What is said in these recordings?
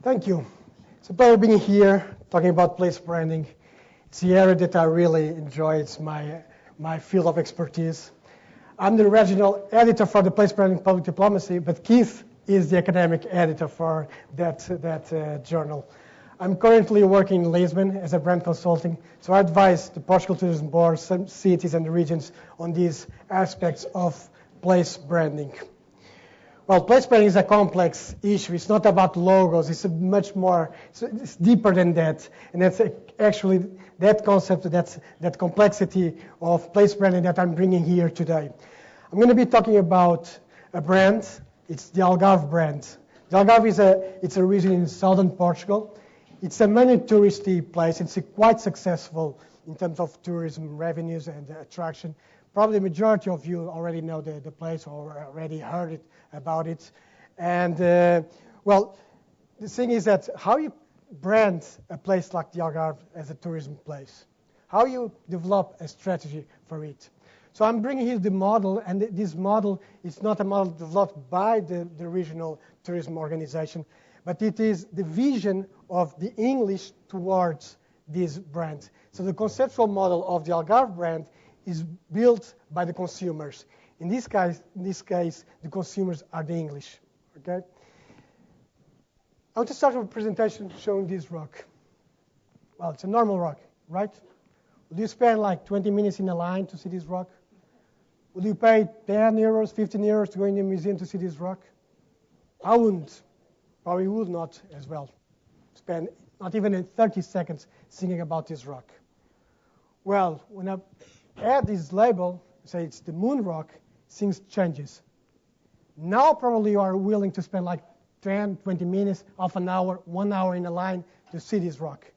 Thank you. It's a pleasure being here talking about place branding. It's the area that I really enjoy. It's my field of expertise. I'm the regional editor for the Place Branding Public Diplomacy, but Keith is the academic editor for that journal. I'm currently working in Lisbon as a brand consulting, so I advise the Portugal Tourism Board, some cities and the regions on these aspects of place branding. Well, place branding is a complex issue. It's not about logos. It's much more, it's deeper than that. And that's actually that concept, that complexity of place branding that I'm bringing here today. I'm going to be talking about a brand. It's the Algarve brand. The Algarve it's a region in southern Portugal. It's a many touristy place. It's quite successful in terms of tourism revenues and attraction. Probably the majority of you already know the place or already heard about it. And, well, the thing is that how you brand a place like the Algarve as a tourism place, how you develop a strategy for it. So I'm bringing here the model, and this model is not a model developed by the regional tourism organization, but it is the vision of the English towards this brand. So the conceptual model of the Algarve brand is built by the consumers. In this case, the consumers are the English. Okay. I want to start with a presentation showing this rock. Well, it's a normal rock, right? Would you spend like 20 minutes in a line to see this rock? Would you pay 10 euros, 15 euros to go in the museum to see this rock? I wouldn't. Probably would not as well. Spend not even 30 seconds thinking about this rock. Well, when I add this label, say it's the moon rock, things changes. Now probably you are willing to spend like 10, 20 minutes, half an hour, 1 hour in a line to see this rock.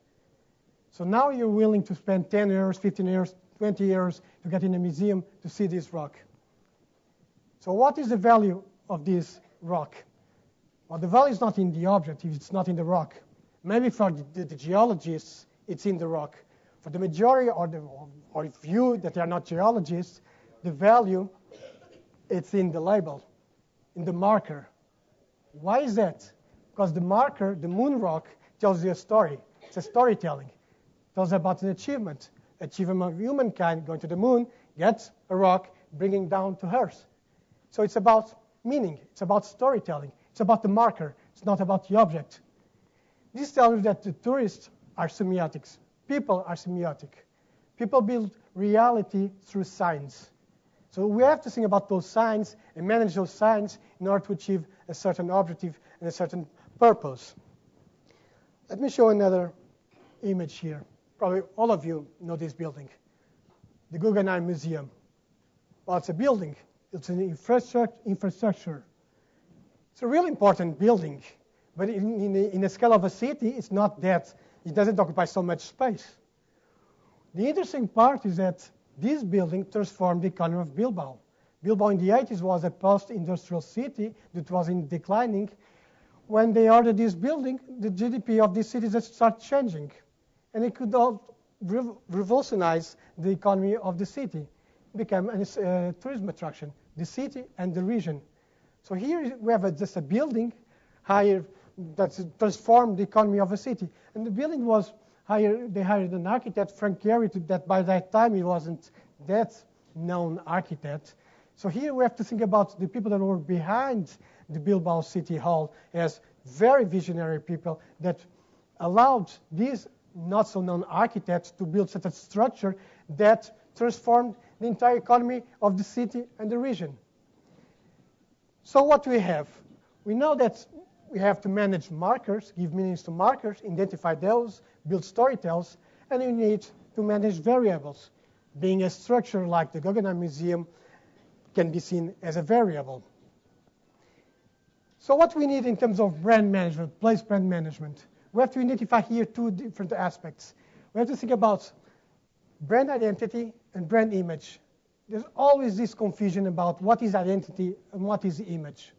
So now you're willing to spend 10 euros, 15 euros, 20 euros to get in a museum to see this rock. So what is the value of this rock? Well, the value is not in the object, it's not in the rock. Maybe for the geologists, it's in the rock. For the majority or few that are not geologists, the value, it's in the label, in the marker. Why is that? Because the marker, the moon rock, tells you a story. It's a storytelling. It tells about an achievement of humankind going to the moon, gets a rock, bringing down to Earth. So it's about meaning. It's about storytelling. It's about the marker. It's not about the object. This tells you that the tourists are semiotics. People are semiotic. People build reality through signs. So we have to think about those signs and manage those signs in order to achieve a certain objective and a certain purpose. Let me show another image here. Probably all of you know this building, the Guggenheim Museum. Well, it's a building. It's an infrastructure. It's a really important building. But in the scale of a city, it's not that. It doesn't occupy so much space. The interesting part is that this building transformed the economy of Bilbao. Bilbao in the 80s was a post-industrial city that was in declining. When they ordered this building, the GDP of this city just started changing. And it could all revolutionize the economy of the city. It became a tourism attraction, the city and the region. So here we have just a building higher that transformed the economy of a city. And the building was higher. They hired an architect, Frank Gehry, that by that time he wasn't that known architect. So here we have to think about the people that were behind the Bilbao City Hall as very visionary people that allowed these not so known architects to build such a structure that transformed the entire economy of the city and the region. So what we have? We know that we have to manage markers, give meanings to markers, identify those, build storytells, and we need to manage variables. Being a structure like the Guggenheim Museum can be seen as a variable. So what we need in terms of brand management, place brand management, we have to identify here two different aspects. We have to think about brand identity and brand image. There's always this confusion about what is identity and what is image.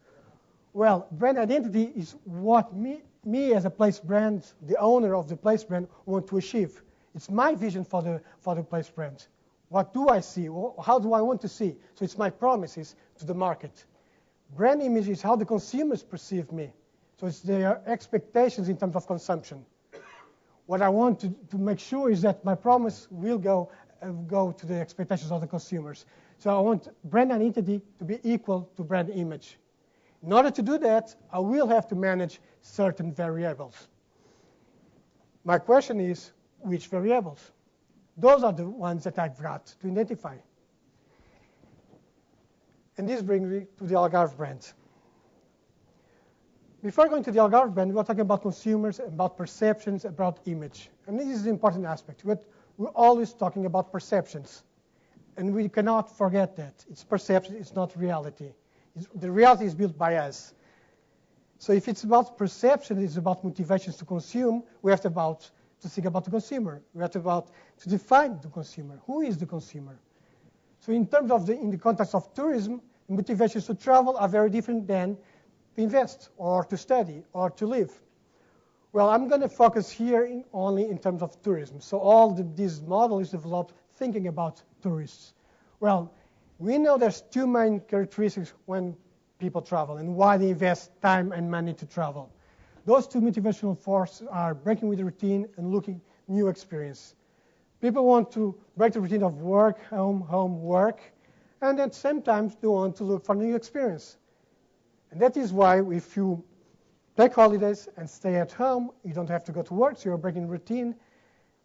Well, brand identity is what me as a place brand, the owner of the place brand, want to achieve. It's my vision for the place brand. What do I see? How do I want to see? So it's my promises to the market. Brand image is how the consumers perceive me. So it's their expectations in terms of consumption. What I want to make sure is that my promise will go to the expectations of the consumers. So I want brand identity to be equal to brand image. In order to do that, I will have to manage certain variables. My question is, which variables? Those are the ones that I've got to identify. And this brings me to the Algarve brand. Before going to the Algarve brand, we're talking about consumers, about perceptions, about image. And this is an important aspect. We're always talking about perceptions. And we cannot forget that. It's perception, it's not reality. The reality is built by us. So if it's about perception, it's about motivations to consume, we have to think about the consumer. We have to define the consumer. Who is the consumer? So in terms of in the context of tourism, motivations to travel are very different than to invest or to study or to live. Well, I'm going to focus here only in terms of tourism. So this model is developed thinking about tourists. Well, we know there's two main characteristics when people travel and why they invest time and money to travel. Those two motivational forces are breaking with the routine and looking new experience. People want to break the routine of work, home, work, and then sometimes they want to look for new experience. And that is why if you take holidays and stay at home, you don't have to go to work, so you're breaking routine.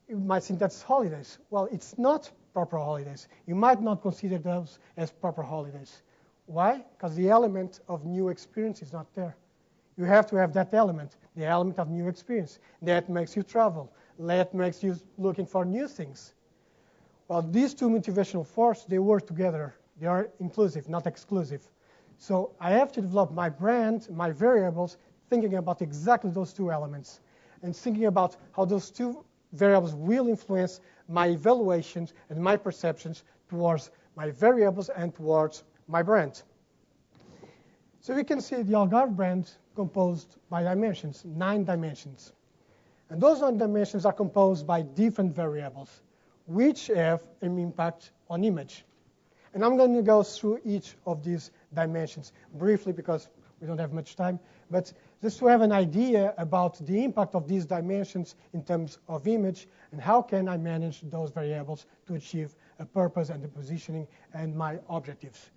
You might think that's holidays. Well, it's not proper holidays. You might not consider those as proper holidays. Why? Because the element of new experience is not there. You have to have that element, the element of new experience. That makes you travel. That makes you looking for new things. Well, these two motivational forces, they work together. They are inclusive, not exclusive. So I have to develop my brand, my variables, thinking about exactly those two elements and thinking about how those two variables will influence my evaluations and my perceptions towards my variables and towards my brand. So we can see the Algarve brand composed by dimensions, 9 dimensions. And those 9 dimensions are composed by different variables, which have an impact on image. And I'm going to go through each of these dimensions briefly because we don't have much time, but just to have an idea about the impact of these dimensions in terms of image and how can I manage those variables to achieve a purpose and the positioning and my objectives.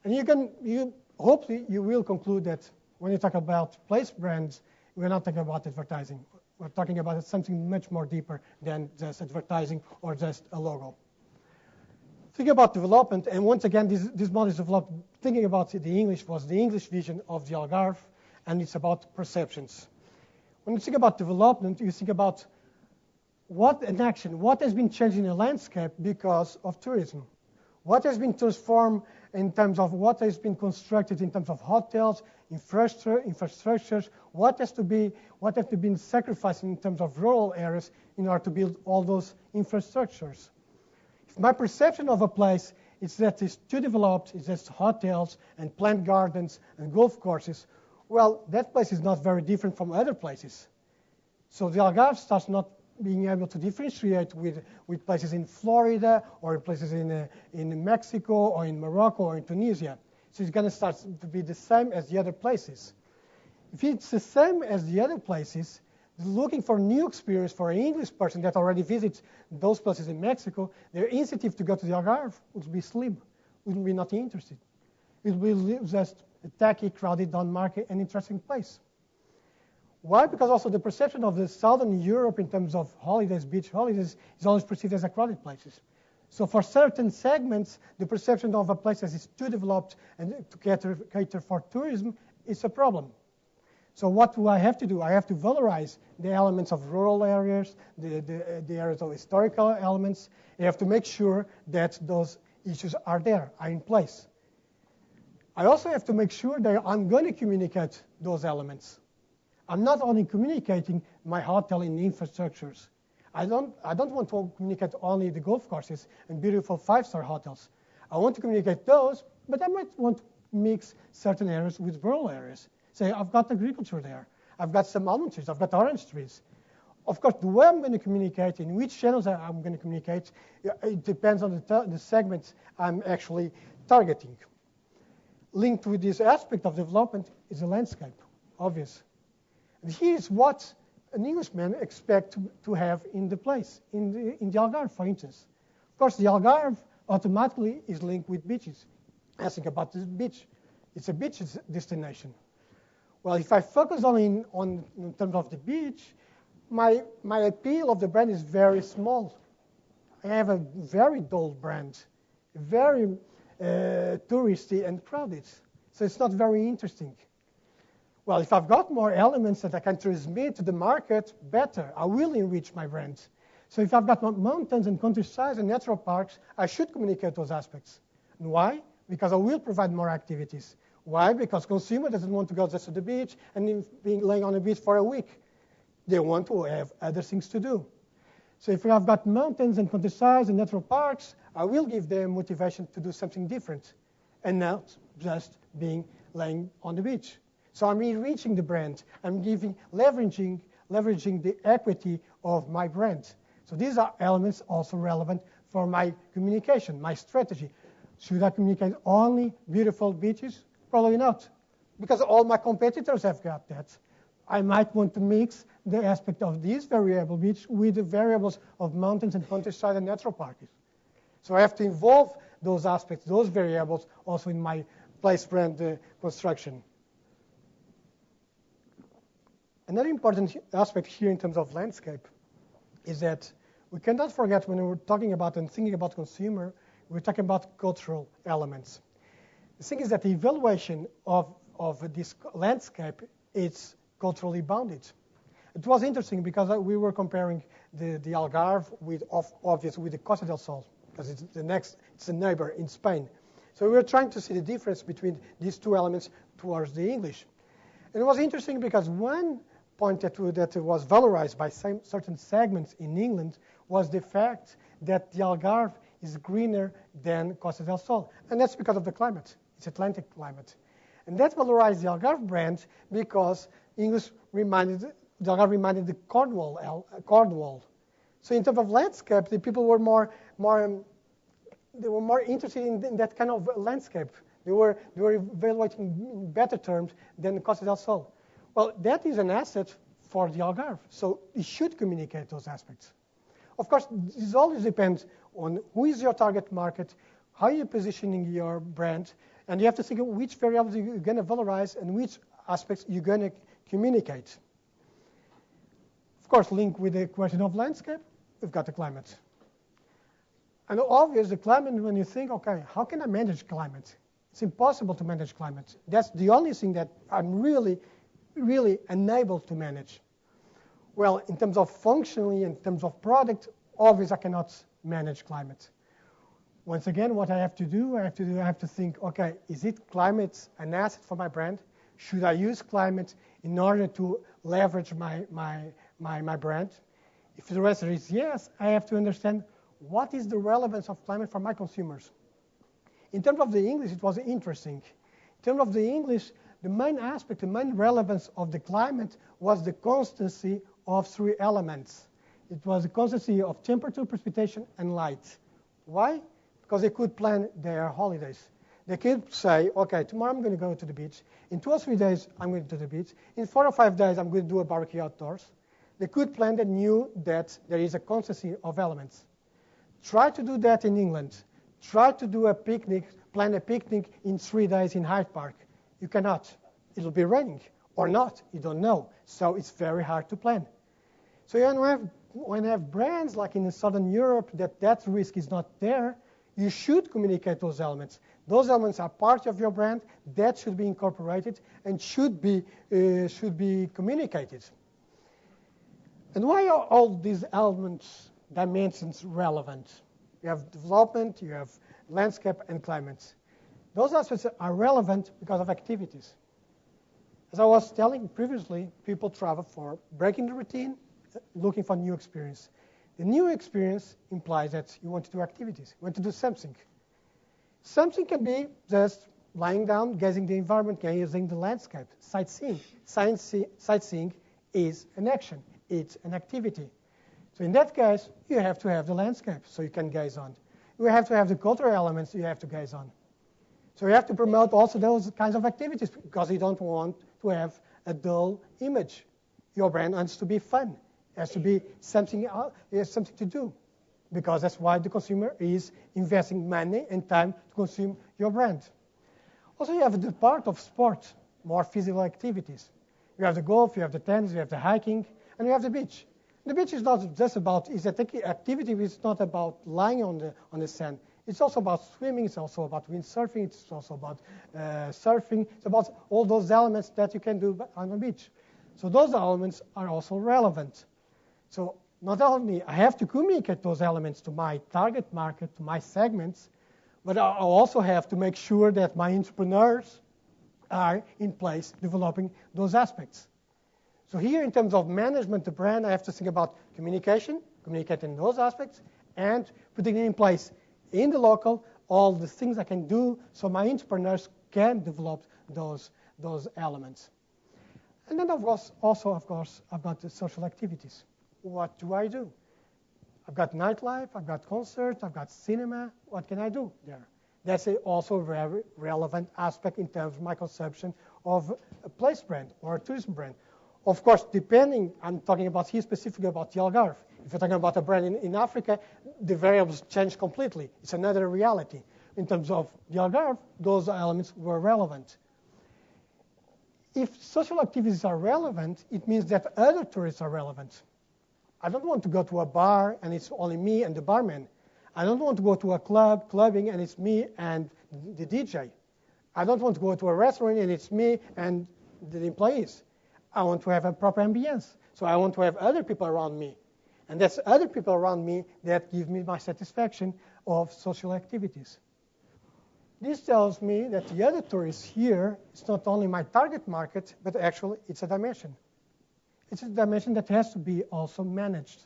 And hopefully you will conclude that when you talk about place brands, we're not talking about advertising. We're talking about something much more deeper than just advertising or just a logo. Think about development, and once again, this model is developed thinking about the English vision of the Algarve, and it's about perceptions. When you think about development, you think about what has been changed in the landscape because of tourism. What has been transformed in terms of what has been constructed in terms of hotels, infrastructures, what has to be sacrificed in terms of rural areas in order to build all those infrastructures. If my perception of a place is that it's too developed, it's just hotels and plant gardens and golf courses, well, that place is not very different from other places. So the Algarve starts not being able to differentiate with places in Florida or places in Mexico or in Morocco or in Tunisia. So it's going to start to be the same as the other places. If it's the same as the other places, looking for new experience for an English person that already visits those places in Mexico, their incentive to go to the Algarve would be slim, wouldn't be not interested. It will be just a tacky, crowded, down-market, and interesting place. Why? Because also the perception of the Southern Europe in terms of holidays, beach holidays, is always perceived as a crowded places. So for certain segments, the perception of a place as is too developed and to cater for tourism is a problem. So what do I have to do? I have to valorize the elements of rural areas, the areas of historical elements. I have to make sure that those issues are there, are in place. I also have to make sure that I'm going to communicate those elements. I'm not only communicating my hotel in infrastructures. I don't want to communicate only the golf courses and beautiful 5-star hotels. I want to communicate those, but I might want to mix certain areas with rural areas. Say, I've got agriculture there. I've got some almond trees. I've got orange trees. Of course, the way I'm going to communicate, in which channels I'm going to communicate, it depends on the segments I'm actually targeting. Linked with this aspect of development is the landscape, obvious. And here's what an Englishman expects to have in the place, in the Algarve, for instance. Of course, the Algarve automatically is linked with beaches. I think about the beach. It's a beach destination. Well, if I focus only in terms of the beach, my appeal of the brand is very small. I have a very dull brand, very touristy and crowded. So it's not very interesting. Well, if I've got more elements that I can transmit to the market, better. I will enrich my brand. So if I've got mountains and countryside and natural parks, I should communicate those aspects. And why? Because I will provide more activities. Why? Because consumer doesn't want to go just to the beach and being laying on the beach for a week. They want to have other things to do. So if I've got mountains and countryside and natural parks, I will give them motivation to do something different and not just being laying on the beach. So I'm enriching the brand. I'm leveraging the equity of my brand. So these are elements also relevant for my communication, my strategy. Should I communicate only beautiful beaches? Probably not, because all my competitors have got that. I might want to mix the aspect of these variable beach with the variables of mountains and countryside and natural parks. So I have to involve those aspects, those variables, also in my place brand construction. Another important aspect here in terms of landscape is that we cannot forget when we're talking about and thinking about consumer, we're talking about cultural elements. The thing is that the evaluation of this landscape is culturally bounded. It was interesting because we were comparing the Algarve with, obviously, with the Costa del Sol, because it's a neighbor in Spain. So we were trying to see the difference between these two elements towards the English. And it was interesting because one point that was valorized by certain segments in England was the fact that the Algarve is greener than Costa del Sol. And that's because of the climate. It's Atlantic climate. And that valorized the Algarve brand because the Algarve reminded the Cornwall. So in terms of landscape, the people were more interested in that kind of landscape. They were evaluating in better terms than Costa del Sol. Well, that is an asset for the Algarve, so it should communicate those aspects. Of course, this always depends on who is your target market, how you're positioning your brand, and you have to think of which variables you're going to valorize and which aspects you're going to communicate. Of course, linked with the question of landscape, we've got the climate. And obviously, the climate, when you think, okay, how can I manage climate? It's impossible to manage climate. That's the only thing that I'm really unable to manage. Well, in terms of functionally, in terms of product, obviously I cannot manage climate. Once again, what I have to do, I have to think, okay, is climate an asset for my brand? Should I use climate in order to leverage my brand? If the answer is yes, I have to understand what is the relevance of climate for my consumers. In terms of the English, it was interesting. In terms of the English, the main aspect, the main relevance of the climate was the constancy of three elements. It was the constancy of temperature, precipitation, and light. Why? Because they could plan their holidays. They could say, okay, tomorrow I'm going to go to the beach. In 2 or 3 days, I'm going to the beach. In 4 or 5 days, I'm going to do a barbecue outdoors. They could plan. They knew that there is a constancy of elements. Try to do that in England. Try to do a picnic, plan a picnic in 3 days in Hyde Park. You cannot. It'll be raining or not. You don't know. So it's very hard to plan. So when you have brands like in Southern Europe that risk is not there, you should communicate those elements. Those elements are part of your brand. That should be incorporated and should be communicated. And why are all these elements, dimensions relevant? You have development, you have landscape, and climate. Those aspects are relevant because of activities. As I was telling previously, people travel for breaking the routine, looking for new experience. The new experience implies that you want to do activities. You want to do something. Something can be just lying down, gazing the environment, gazing the landscape, sightseeing. Sightseeing is an action. It's an activity. So in that case, you have to have the landscape so you can gaze on. You have to have the cultural elements you have to gaze on. So you have to promote also those kinds of activities because you don't want to have a dull image. your brand has to be fun. It has to be something, something to do. Because that's why the consumer is investing money and time to consume your brand. Also, you have the part of sport, more physical activities. You have the golf, you have the tennis, you have the hiking, and you have the beach. The beach is not just about, it's an activity which is not about lying on the sand. It's also about swimming, it's also about windsurfing, it's also about surfing. It's about all those elements that you can do on the beach. So those elements are also relevant. So not only I have to communicate those elements to my target market, to my segments, but I also have to make sure that my entrepreneurs are in place developing those aspects. So here, in terms of management the brand, I have to think about communication, communicating those aspects, and putting in place in the local all the things I can do so my entrepreneurs can develop those elements. And then, of course, I've got the social activities. What do I do? I've got nightlife, I've got concerts, I've got cinema. What can I do there? That's also a very relevant aspect in terms of my conception of a place brand or a tourism brand. Of course, depending, I'm talking about here specifically about the Algarve. If you're talking about a brand in Africa, the variables change completely. It's another reality. In terms of the Algarve, those elements were relevant. If social activities are relevant, it means that other tourists are relevant. I don't want to go to a bar and it's only me and the barman. I don't want to go to a clubbing, and it's me and the DJ. I don't want to go to a restaurant and it's me and the employees. I want to have a proper ambience. So I want to have other people around me. And that's other people around me that give me my satisfaction of social activities. This tells me that the other tourists here is not only my target market, but actually it's a dimension. It's a dimension that has to be also managed.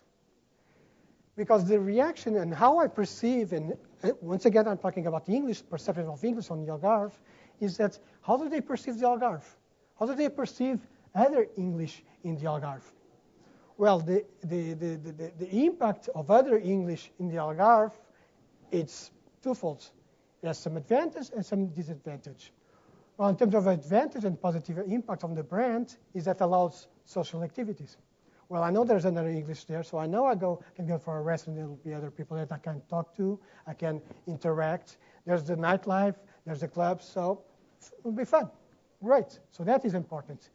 Because the reaction and how I perceive, and once again I'm talking about the English, perception of English on the Algarve, is that how do they perceive the Algarve? How do they perceive other English in the Algarve? Well, the impact of other English in the Algarve, it's twofold. There's some advantage and some disadvantage. Well, in terms of advantage and positive impact on the brand, is that allows social activities. Well, I know there's another English there, so I know can go for a restaurant. There will be other people that I can talk to, I can interact. There's the nightlife, there's the clubs, so it will be fun. Great. So that is important.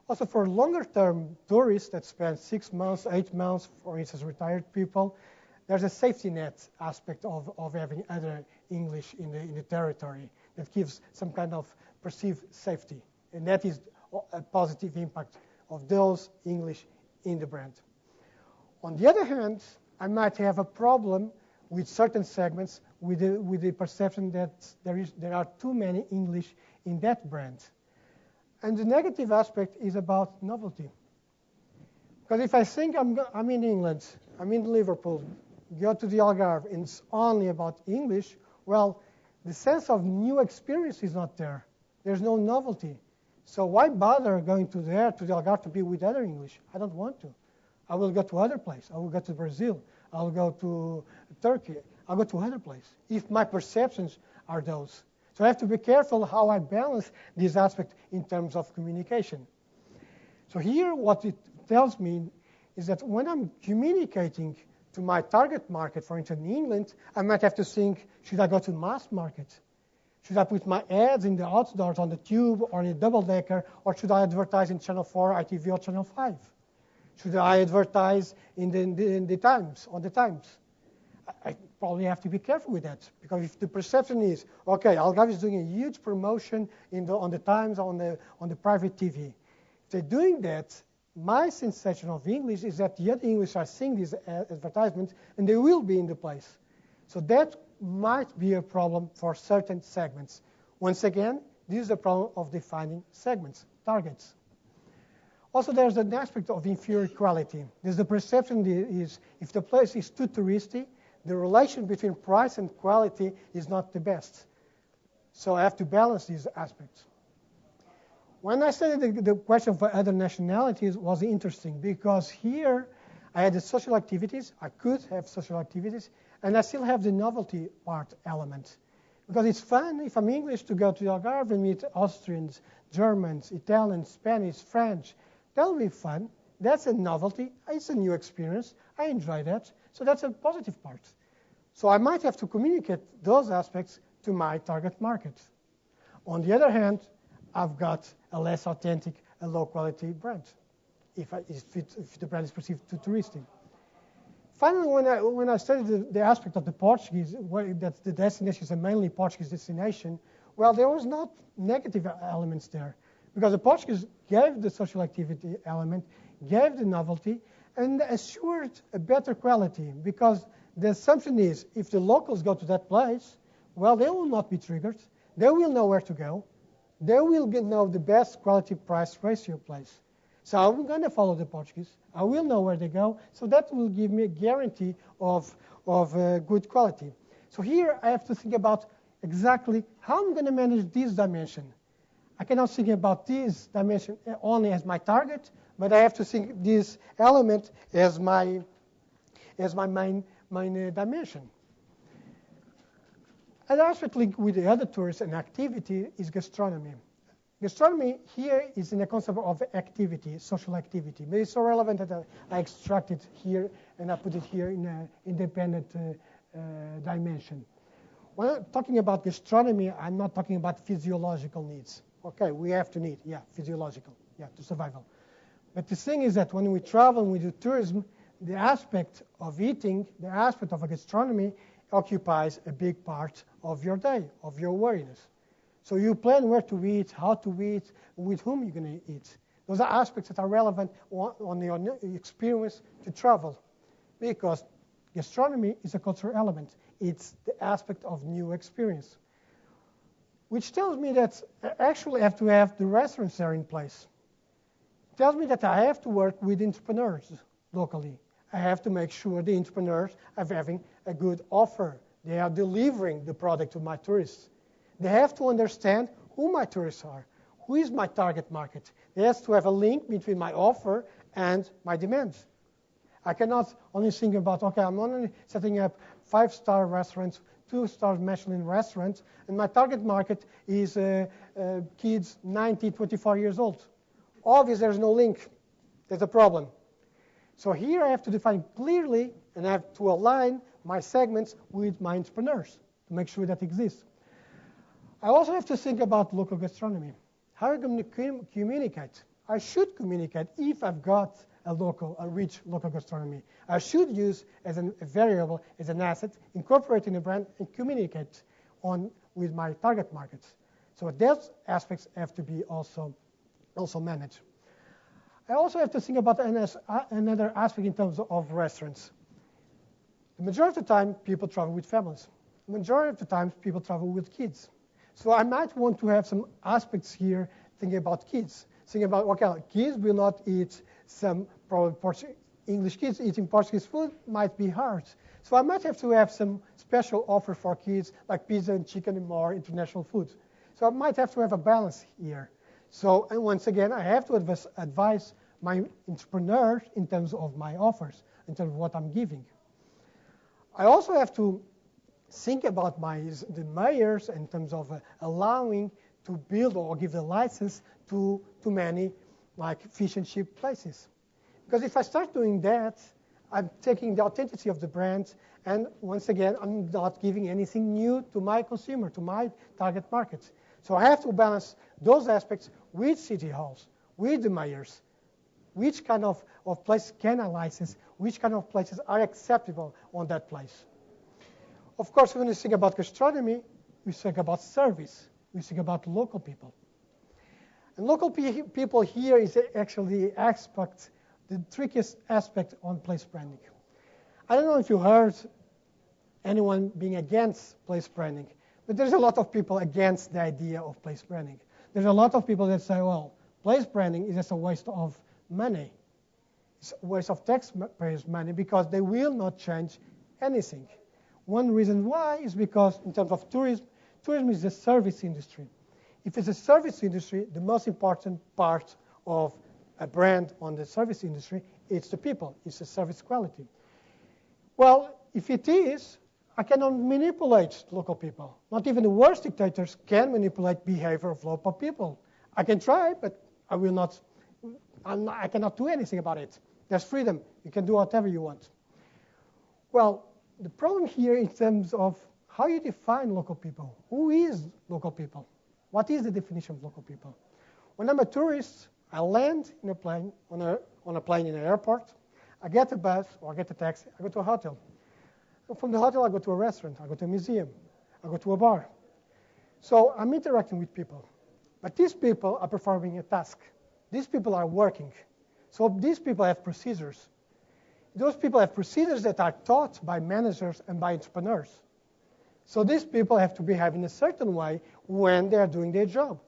Also, for longer-term tourists that spend 6 months, 8 months, for instance, retired people, there's a safety net aspect of having other English in the territory that gives some kind of perceived safety. And that is a positive impact of those English in the brand. On the other hand, I might have a problem with certain segments with the perception that there are too many English in that brand. And the negative aspect is about novelty. Because if I think I'm in England, I'm in Liverpool, go to the Algarve, and it's only about English, well, the sense of new experience is not there. There's no novelty. So why bother going to the Algarve, to be with other English? I don't want to. I will go to other place. I will go to Brazil. I'll go to Turkey. I'll go to other place if my perceptions are those. So I have to be careful how I balance this aspect in terms of communication. So here what it tells me is that when I'm communicating to my target market, for instance, in England, I might have to think, should I go to mass market? Should I put my ads in the outdoors on the tube or in a double-decker, or should I advertise in Channel 4, ITV, or Channel 5? Should I advertise in the Times, on the Times? I probably have to be careful with that, because if the perception is, okay, Algarve is doing a huge promotion on the Times, on the private TV. If they're doing that, my sensation of English is that the other English are seeing these advertisements, and they will be in the place. So that might be a problem for certain segments. Once again, this is a problem of defining segments, targets. Also, there's an aspect of inferior quality. There's the perception is if the place is too touristy, the relation between price and quality is not the best. So I have to balance these aspects. When I studied the question for other nationalities was interesting, because here I had the social activities. I could have social activities, and I still have the novelty part element. Because it's fun, if I'm English, to go to the Algarve and meet Austrians, Germans, Italians, Spanish, French. That'll be fun. That's a novelty. It's a new experience. I enjoy that. So that's a positive part. So I might have to communicate those aspects to my target market. On the other hand, I've got a less authentic, a low-quality brand, if the brand is perceived too touristy. Finally, when I studied the aspect of the Portuguese, that the destination is a mainly Portuguese destination, well, there was not negative elements there, because the Portuguese gave the social activity element, gave the novelty, and assured a better quality, because the assumption is if the locals go to that place, well, they will not be triggered. They will know where to go. They will know the best quality-price ratio place. So I'm going to follow the Portuguese. I will know where they go. So that will give me a guarantee of good quality. So here I have to think about exactly how I'm going to manage this dimension. I cannot think about this dimension only as my target, but I have to think this element as my main dimension. An aspect linked with the other tourists and activity is gastronomy. Gastronomy here is in the concept of activity, social activity. But it's so relevant that I extract it here and I put it here in an independent dimension. When I'm talking about gastronomy, I'm not talking about physiological needs. Okay, we have to need, physiological, to survival. But the thing is that when we travel and we do tourism, the aspect of eating, the aspect of a gastronomy occupies a big part of your day, of your awareness. So you plan where to eat, how to eat, with whom you're going to eat. Those are aspects that are relevant on your experience to travel, because gastronomy is a cultural element. It's the aspect of new experience, which tells me that I actually have to have the restaurants there in place. It tells me that I have to work with entrepreneurs locally. I have to make sure the entrepreneurs are having a good offer. They are delivering the product to my tourists. They have to understand who my tourists are, who is my target market. There has to have a link between my offer and my demands. I cannot only think about, okay, I'm only setting up 5-star restaurants, 2-star Michelin restaurants, and my target market is kids 19, 24 years old. Obviously, there's no link. There's a problem. So here I have to define clearly, and I have to align my segments with my entrepreneurs to make sure that exists. I also have to think about local gastronomy. How am I going to communicate? I should communicate if I've got a rich local gastronomy. I should use as a variable, as an asset, incorporate in a brand and communicate with my target markets. So those aspects have to be also managed. I also have to think about another aspect in terms of restaurants. The majority of the time, people travel with families. The majority of the time, people travel with kids. So I might want to have some aspects here thinking about kids. Thinking about, okay, kids will not eat some probably English kids eating Portuguese food might be hard. So I might have to have some special offer for kids, like pizza and chicken and more international food. So I might have to have a balance here. So, and once again, I have to advise my entrepreneurs in terms of my offers, in terms of what I'm giving. I also have to think about the mayors in terms of allowing to build or give the license to many like fish and chip places. Because if I start doing that, I'm taking the authenticity of the brand, and once again, I'm not giving anything new to my consumer, to my target market. So I have to balance those aspects with city halls, with the mayors. Which kind of place can I license? Which kind of places are acceptable on that place? Of course, when we think about gastronomy, we think about service. We think about local people. And local people here is actually the trickiest aspect on place branding. I don't know if you heard anyone being against place branding, but there's a lot of people against the idea of place branding. There's a lot of people that say, well, place branding is just a waste of money. It's a waste of taxpayers' money because they will not change anything. One reason why is because in terms of tourism is a service industry. If it's a service industry, the most important part of a brand on the service industry, it's the people, it's the service quality. Well, if it is, I cannot manipulate local people. Not even the worst dictators can manipulate behavior of local people. I can try, but I will not I cannot do anything about it. There's freedom. You can do whatever you want. Well, the problem here in terms of how you define local people. Who is local people? What is the definition of local people? When I'm a tourist, I land in a plane, on a plane in an airport. I get a bus or I get a taxi. I go to a hotel. And from the hotel, I go to a restaurant. I go to a museum. I go to a bar. So I'm interacting with people. But these people are performing a task. These people are working. So these people have procedures. Those people have procedures that are taught by managers and by entrepreneurs. So these people have to behave in a certain way when they are doing their job.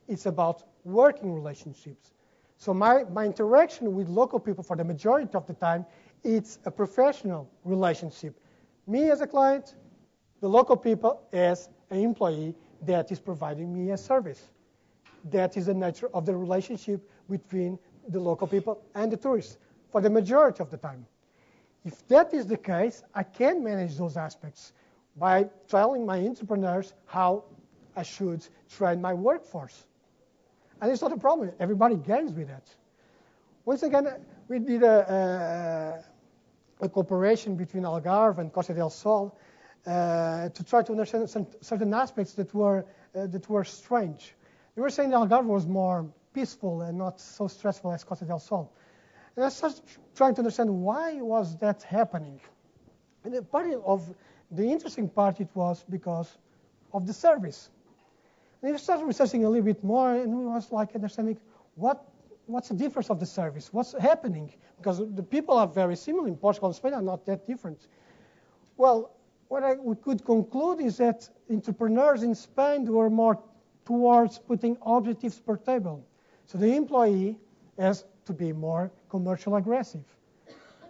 It's about working relationships. So my interaction with local people for the majority of the time, it's a professional relationship. Me as a client, the local people as an employee that is providing me a service. That is the nature of the relationship between the local people and the tourists for the majority of the time. If that is the case, I can manage those aspects by telling my entrepreneurs how I should train my workforce. And it's not a problem. Everybody gains with that. Once again, we did a cooperation between Algarve and Costa del Sol to try to understand certain aspects that were strange. They were saying that Algarve was more peaceful and not so stressful as Costa del Sol. And I started trying to understand why was that happening. And the interesting part it was because of the service. And we started researching a little bit more, and we was like understanding what's the difference of the service, what's happening, because the people are very similar in Portugal and Spain are not that different. Well, what we could conclude is that entrepreneurs in Spain were more towards putting objectives per table. So the employee has to be more commercial aggressive.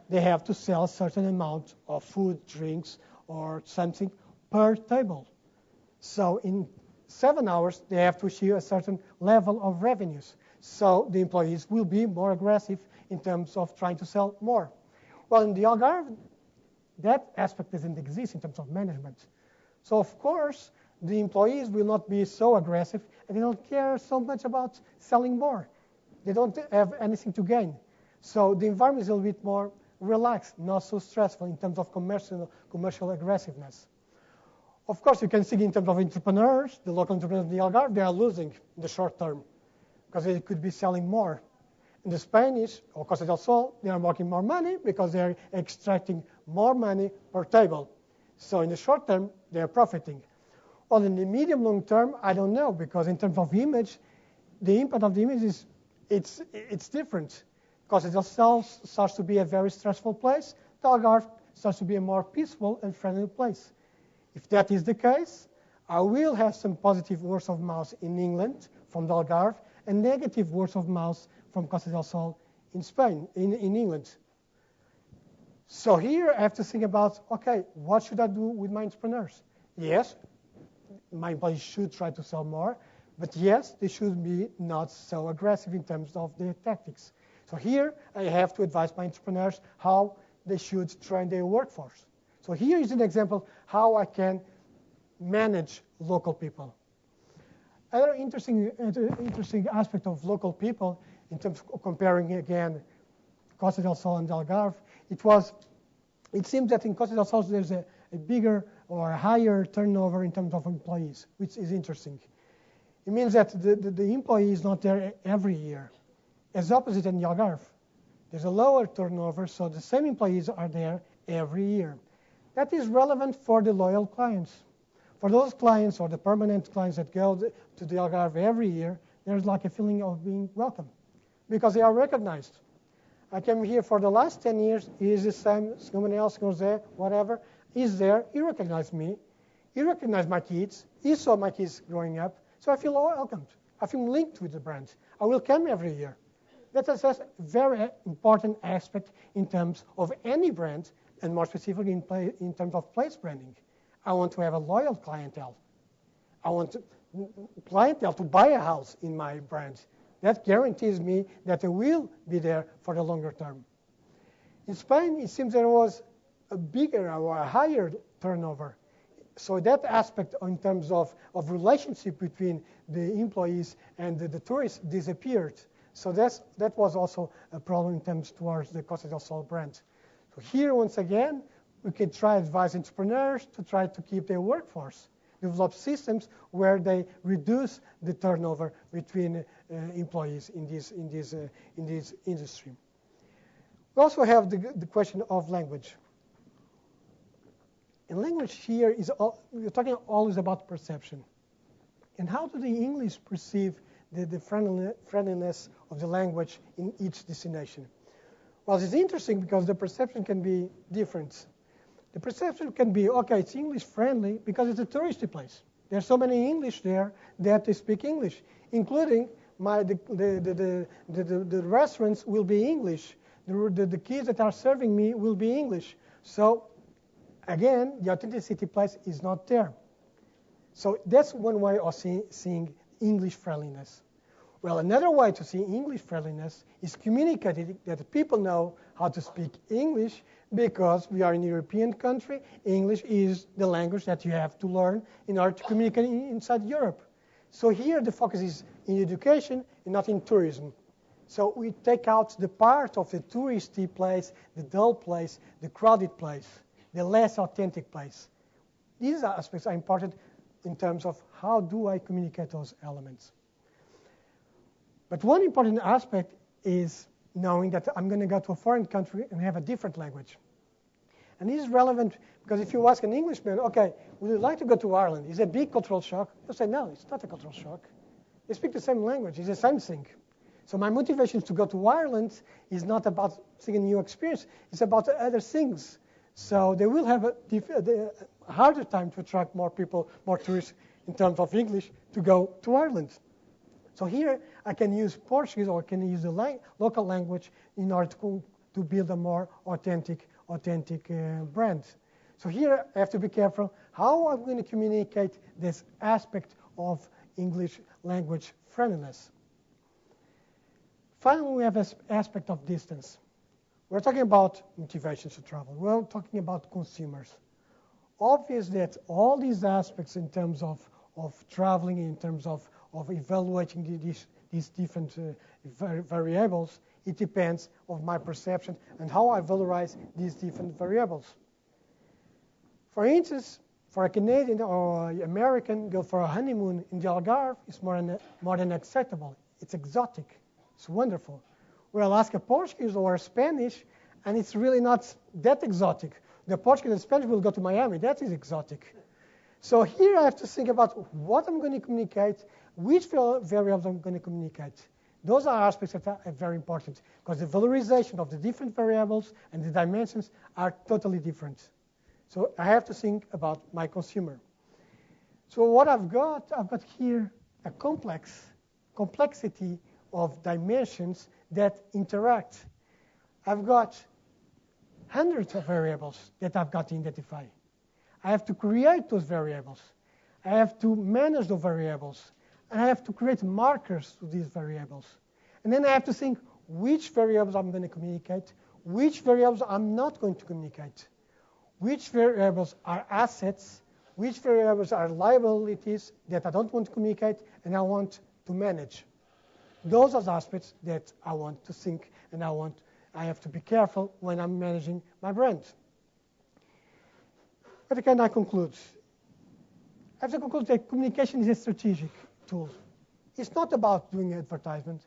They have to sell a certain amount of food, drinks, or something per table. So in 7 hours, they have to achieve a certain level of revenues. So the employees will be more aggressive in terms of trying to sell more. Well, in the Algarve, that aspect doesn't exist in terms of management. So of course, the employees will not be so aggressive, and they don't care so much about selling more. They don't have anything to gain. So the environment is a little bit more relaxed, not so stressful in terms of commercial aggressiveness. Of course, you can see in terms of entrepreneurs, the local entrepreneurs in the Algarve, they are losing in the short term because they could be selling more. In the Spanish, or Costa del Sol, they are making more money because they are extracting more money per table. So in the short term, they are profiting. Well, in the medium long term, I don't know, because in terms of image, the impact of the image is it's different. Costa del Sol starts to be a very stressful place. The Algarve starts to be a more peaceful and friendly place. If that is the case, I will have some positive words of mouth in England from the Algarve and negative words of mouth from Costa del Sol in Spain, in England. So here I have to think about, okay, what should I do with my entrepreneurs? Yes, my employees should try to sell more, but yes, they should be not so aggressive in terms of their tactics. So here I have to advise my entrepreneurs how they should train their workforce. So here is an example how I can manage local people. Another interesting aspect of local people, in terms of comparing again Costa del Sol and Algarve, it seems that in Costa del Sol there's a bigger or a higher turnover in terms of employees, which is interesting. It means that the employee is not there every year. As opposite in the Algarve, there's a lower turnover, so the same employees are there every year. That is relevant for the loyal clients. For those clients or the permanent clients that go to the Algarve every year, there's like a feeling of being welcome because they are recognized. I came here for the last 10 years. He is the same, someone else goes there, whatever. He's there. He recognized me. He recognized my kids. He saw my kids growing up. So I feel welcomed. I feel linked with the brand. I will come every year. That is a very important aspect in terms of any brand, and more specifically in terms of place branding. I want to have a loyal clientele. I want clientele to buy a house in my brand. That guarantees me that they will be there for the longer term. In Spain, it seems there was a bigger or a higher turnover. So that aspect in terms of relationship between the employees and the tourists disappeared. So that was also a problem in terms towards the Costa del Sol brand. So here, once again, we can try advise entrepreneurs to try to keep their workforce, develop systems where they reduce the turnover between employees in this industry. We also have the question of language. And language here is, we're talking always about perception. And how do the English perceive the friendliness of the language in each destination? Well, it's interesting because the perception can be different. The perception can be, okay, it's English friendly because it's a touristy place. There's so many English there that they speak English, including the restaurants will be English. The kids that are serving me will be English. So again, the authenticity place is not there. So that's one way of seeing English friendliness. Well, another way to see English friendliness is communicating that people know how to speak English because we are in a European country. English is the language that you have to learn in order to communicate inside Europe. So here the focus is in education and not in tourism. So we take out the part of the touristy place, the dull place, the crowded place, the less authentic place. These aspects are important in terms of how do I communicate those elements. But one important aspect is knowing that I'm going to go to a foreign country and have a different language. And this is relevant because if you ask an Englishman, okay, would you like to go to Ireland? Is it a big cultural shock? They'll say, no, it's not a cultural shock. They speak the same language. It's the same thing. So my motivation to go to Ireland is not about seeing a new experience. It's about other things. So they will have a harder time to attract more people, more tourists in terms of English to go to Ireland. So here I can use Portuguese or I can use the local language in order to build a more authentic brand. So here I have to be careful how I'm going to communicate this aspect of English language friendliness. Finally, we have this aspect of distance. We're talking about motivations to travel. We're talking about consumers. Obvious that all these aspects in terms of traveling, in terms of evaluating these different variables, it depends on my perception and how I valorize these different variables. For instance, for a Canadian or American, go for a honeymoon in the Algarve is more than acceptable. It's exotic. It's wonderful. We'll ask a Portuguese or a Spanish, and it's really not that exotic. The Portuguese and Spanish will go to Miami. That is exotic. So here I have to think about what I'm going to communicate, which variables I'm going to communicate. Those are aspects that are very important because the valorization of the different variables and the dimensions are totally different. So I have to think about my consumer. So what I've got here a complexity of dimensions that interact. I've got hundreds of variables that I've got to identify. I have to create those variables. I have to manage the variables. And I have to create markers to these variables. And then I have to think which variables I'm going to communicate, which variables I'm not going to communicate, which variables are assets, which variables are liabilities that I don't want to communicate and I want to manage. Those are the aspects that I want to think and I have to be careful when I'm managing my brand. But again, I conclude. I have to conclude that communication is a strategic tool. It's not about doing advertisement.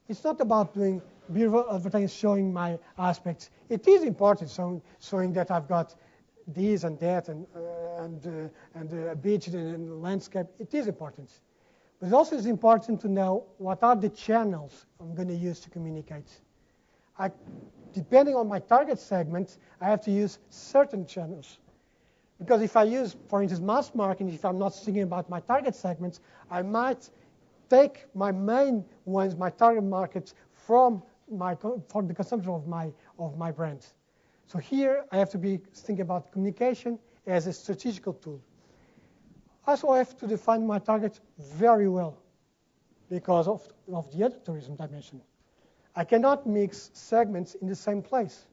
It's not about doing beautiful advertising showing my aspects. It is important showing that I've got this and that and a beach and landscape. It is important. But it also is important to know what are the channels I'm going to use to communicate. Depending on my target segment, I have to use certain channels. Because if I use, for instance, mass marketing, if I'm not thinking about my target segments, I might take my main ones, my target markets, for the consumption of my brand. So here I have to be thinking about communication as a strategical tool. Also, I have to define my target very well because of the other tourism dimension. I cannot mix segments in the same place.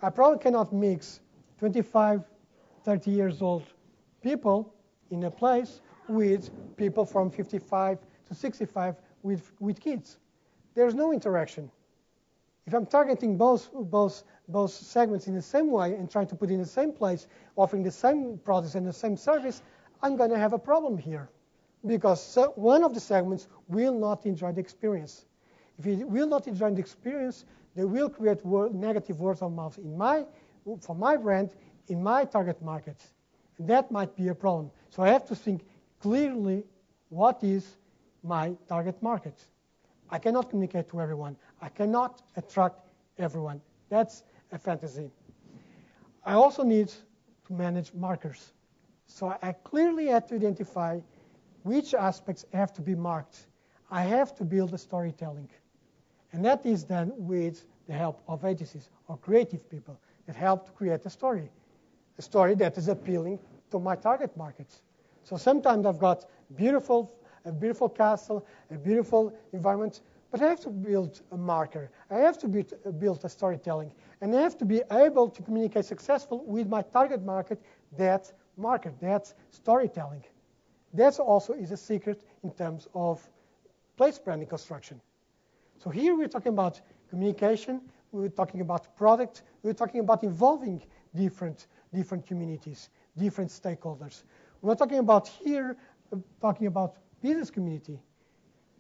I probably cannot mix 25, 30 years old people in a place with people from 55 to 65 with kids. there's no interaction. If I'm targeting both segments in the same way and trying to put in the same place, offering the same products and the same service, I'm going to have a problem here, because one of the segments will not enjoy the experience. If it will not enjoy the experience, they will create negative word of mouth for my brand in my target market. And that might be a problem. So I have to think clearly what is my target market. I cannot communicate to everyone. I cannot attract everyone. That's a fantasy. I also need to manage markers. So I clearly have to identify which aspects have to be marked. I have to build a storytelling. And that is done with the help of agencies or creative people that help to create a story that is appealing to my target markets. So sometimes I've got a beautiful castle, a beautiful environment, but I have to build a marker. I have to build a storytelling. And I have to be able to communicate successfully with my target market, that market, that storytelling. That also is a secret in terms of place branding construction. So here we're talking about communication, we're talking about product, we're talking about involving different communities, different stakeholders. We're talking about business community.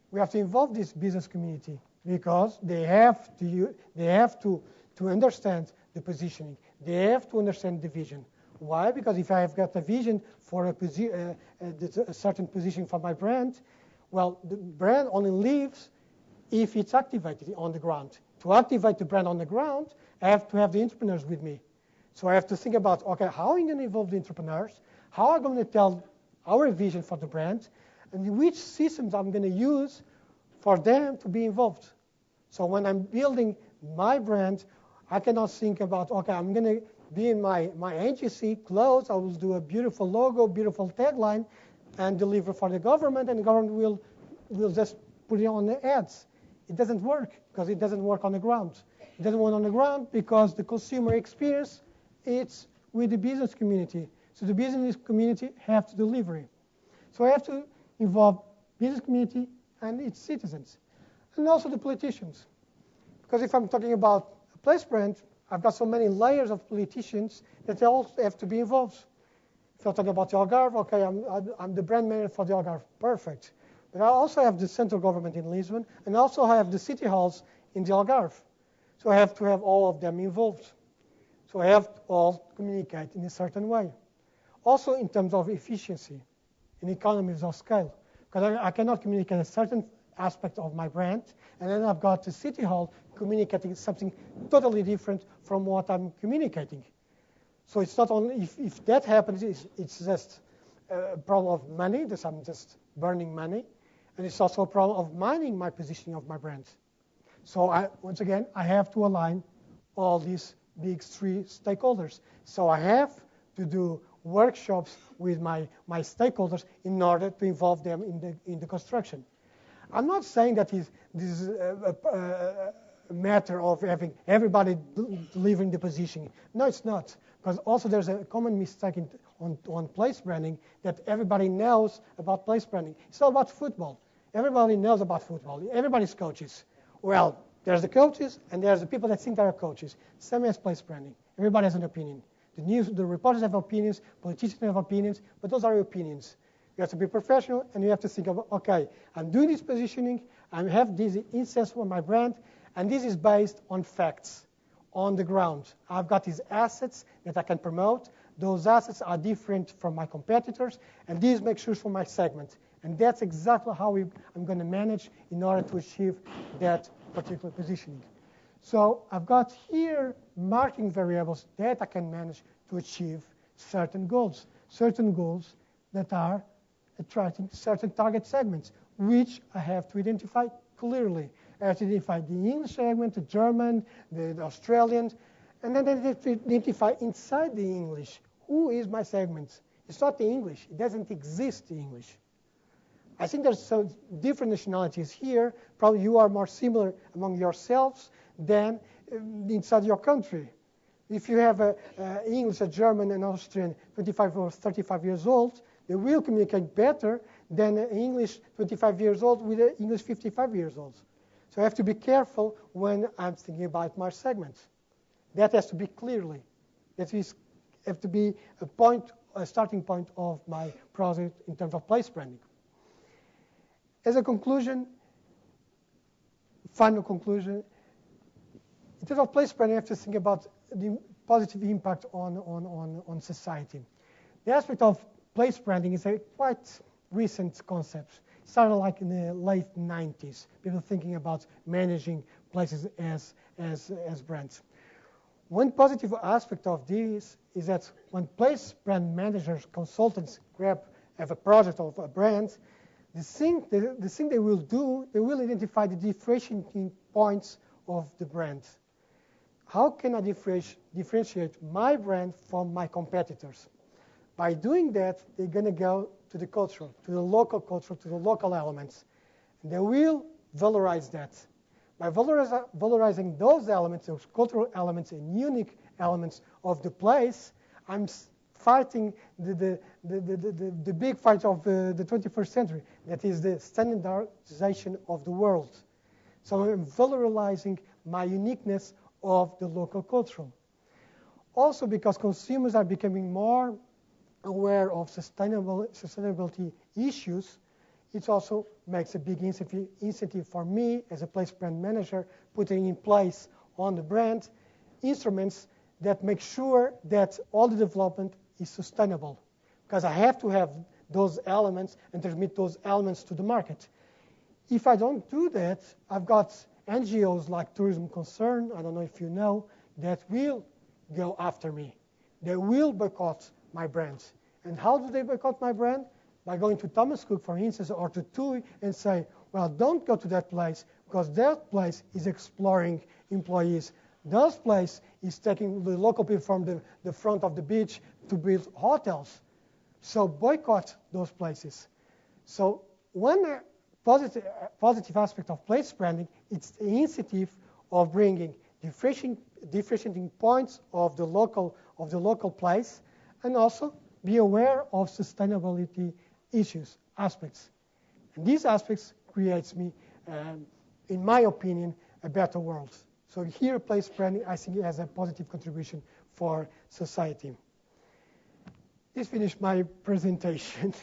We have to involve this business community because they have to understand the positioning. They have to understand the vision. Why? Because if I have got a vision for a certain position for my brand, well, the brand only lives if it's activated on the ground. To activate the brand on the ground, I have to have the entrepreneurs with me. So I have to think about, okay, how am I going to involve the entrepreneurs? How am I going to tell our vision for the brand? And which systems I'm going to use for them to be involved. So when I'm building my brand, I cannot think about, okay, I'm going to be in my agency, close, I will do a beautiful logo, beautiful tagline, and deliver for the government, and the government will just put it on the ads. It doesn't work, because it doesn't work on the ground. It doesn't work on the ground because the consumer experience, it's with the business community. So the business community have to deliver it. So I have to involve business community and its citizens, and also the politicians. Because if I'm talking about a place brand, I've got so many layers of politicians that they all have to be involved. If I'm talking about the Algarve, okay, I'm the brand manager for the Algarve, perfect. But I also have the central government in Lisbon, and also I have the city halls in the Algarve. So I have to have all of them involved. So I have to all communicate in a certain way. Also in terms of efficiency, in economies of scale. Because I cannot communicate a certain aspect of my brand, and then I've got the city hall communicating something totally different from what I'm communicating. So it's not only, if that happens, it's just a problem of money, that I'm just burning money, and it's also a problem of mining my positioning of my brand. So once again, I have to align all these big three stakeholders. So I have to do workshops with my stakeholders in order to involve them in the construction. I'm not saying that this is a matter of having everybody delivering the positioning. No, it's not. Because also there's a common mistake on place branding that everybody knows about place branding. It's all about football. Everybody knows about football. Everybody's coaches. Well, there's the coaches and there's the people that think they are coaches. Same as place branding. Everybody has an opinion. The reporters have opinions, politicians have opinions, but those are your opinions. You have to be professional, and you have to think of, okay, I'm doing this positioning, I have this insights for my brand, and this is based on facts, on the ground. I've got these assets that I can promote. Those assets are different from my competitors, and these make sure for my segment. And that's exactly how I'm going to manage in order to achieve that particular positioning. So I've got here marketing variables that I can manage to achieve certain goals that are attracting certain target segments, which I have to identify clearly. I have to identify the English segment, the German, the Australian, and then I have to identify inside the English, who is my segment? It's not the English. It doesn't exist, the English. I think there's some different nationalities here. Probably you are more similar among yourselves than inside your country. If you have English, a German, and Austrian 25 or 35 years old, they will communicate better than an English 25 years old with an English 55 years old. So I have to be careful when I'm thinking about my segments. That has to be clearly. That is, have to be a starting point of my project in terms of place branding. As a conclusion, final conclusion, in terms of place branding, I have to think about the positive impact on society. The aspect of place branding is a quite recent concept. It started like in the late 90s, people thinking about managing places as brands. One positive aspect of this is that when place brand managers, consultants have a project of a brand, the thing they will do, they will identify the differentiating points of the brand. How can I differentiate my brand from my competitors? By doing that, they're going to go to the culture, to the local elements. And they will valorize that. By valorizing those elements, those cultural elements and unique elements of the place, I'm fighting the big fight of the 21st century. That is the standardization of the world. So I'm valorizing my uniqueness of the local culture. Also because consumers are becoming more aware of sustainability issues, it also makes a big incentive for me as a place brand manager, putting in place on the brand instruments that make sure that all the development is sustainable. Because I have to have those elements and transmit those elements to the market. If I don't do that, I've got NGOs like Tourism Concern, I don't know if you know, that will go after me. They will boycott my brands. And how do they boycott my brand? By going to Thomas Cook, for instance, or to TUI and say, well, don't go to that place because that place is exploring employees. That place is taking the local people from the front of the beach to build hotels. So boycott those places. So one positive aspect of place branding, it's the initiative of bringing differentiating points of the local place, and also be aware of sustainability issues, aspects. And these aspects creates me, in my opinion, a better world. So here, place branding, I think, has a positive contribution for society. This finished my presentation.